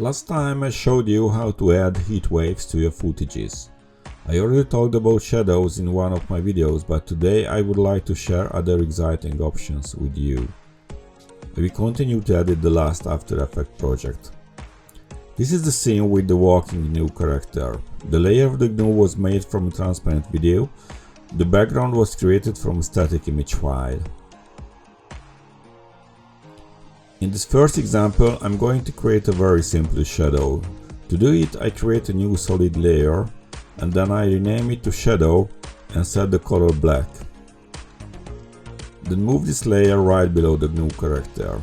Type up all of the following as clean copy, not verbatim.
Last time I showed you how to add heat waves to your footages. I already talked about shadows in one of my videos, but today I would like to share other exciting options with you. I will continue to edit the last After Effects project. This is the scene with the walking GNU character. The layer of the GNU was made from a transparent video. The background was created from a static image file. In this first example, I'm going to create a very simple shadow. To do it, I create a new solid layer and then I rename it to shadow and set the color black. Then move this layer right below the GNU character.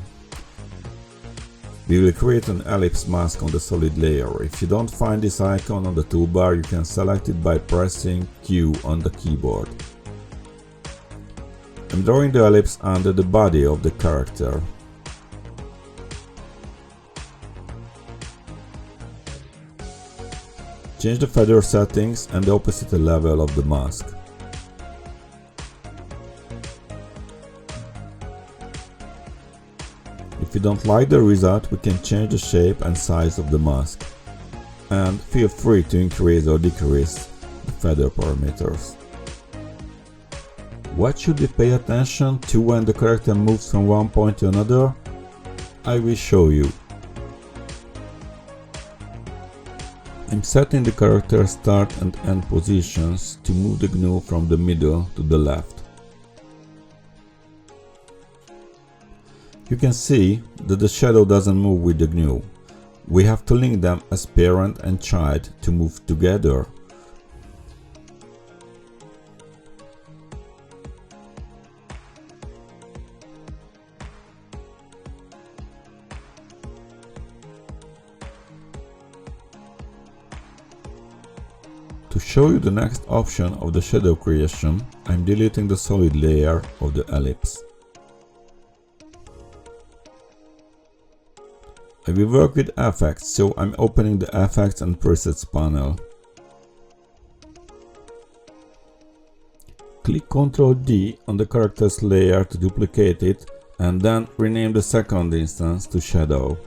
We will create an ellipse mask on the solid layer. If you don't find this icon on the toolbar, you can select it by pressing Q on the keyboard. I'm drawing the ellipse under the body of the character. Change the feather settings and the opacity level of the mask. If you don't like the result, we can change the shape and size of the mask. And feel free to increase or decrease the feather parameters. What should we pay attention to when the character moves from one point to another? I will show you. I'm setting the character start and end positions to move the GNU from the middle to the left. You can see that the shadow doesn't move with the GNU. We have to link them as parent and child to move together. To show you the next option of the shadow creation, I'm deleting the solid layer of the ellipse. I will work with effects, so I'm opening the Effects and Presets panel. Click Ctrl D on the character's layer to duplicate it and then rename the second instance to Shadow.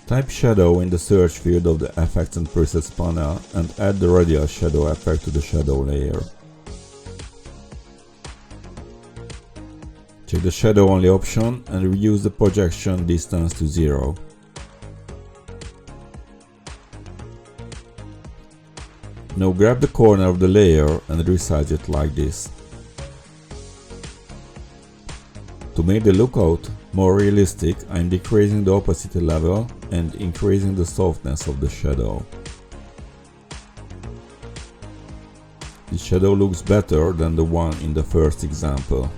Type shadow in the search field of the Effects and Presets panel and add the radial shadow effect to the shadow layer. Check the shadow only option and reduce the projection distance to 0. Now grab the corner of the layer and resize it like this. To make the lookout more realistic, I'm decreasing the opacity level and increasing the softness of the shadow. The shadow looks better than the one in the first example.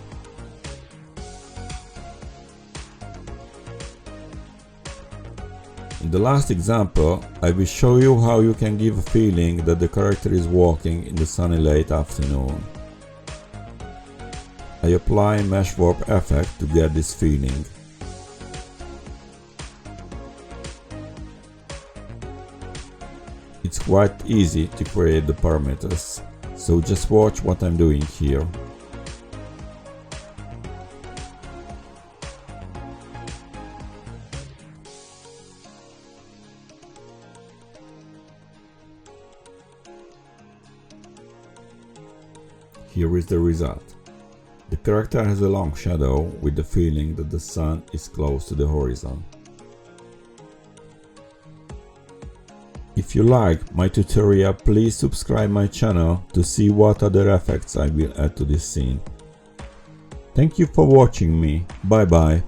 In the last example, I will show you how you can give a feeling that the character is walking in the sunny late afternoon. I apply Mesh Warp effect to get this feeling. It's quite easy to create the parameters, so just watch what I'm doing here. Here is the result. The character has a long shadow with the feeling that the sun is close to the horizon. If you like my tutorial, please subscribe my channel to see what other effects I will add to this scene. Thank you for watching me. Bye bye.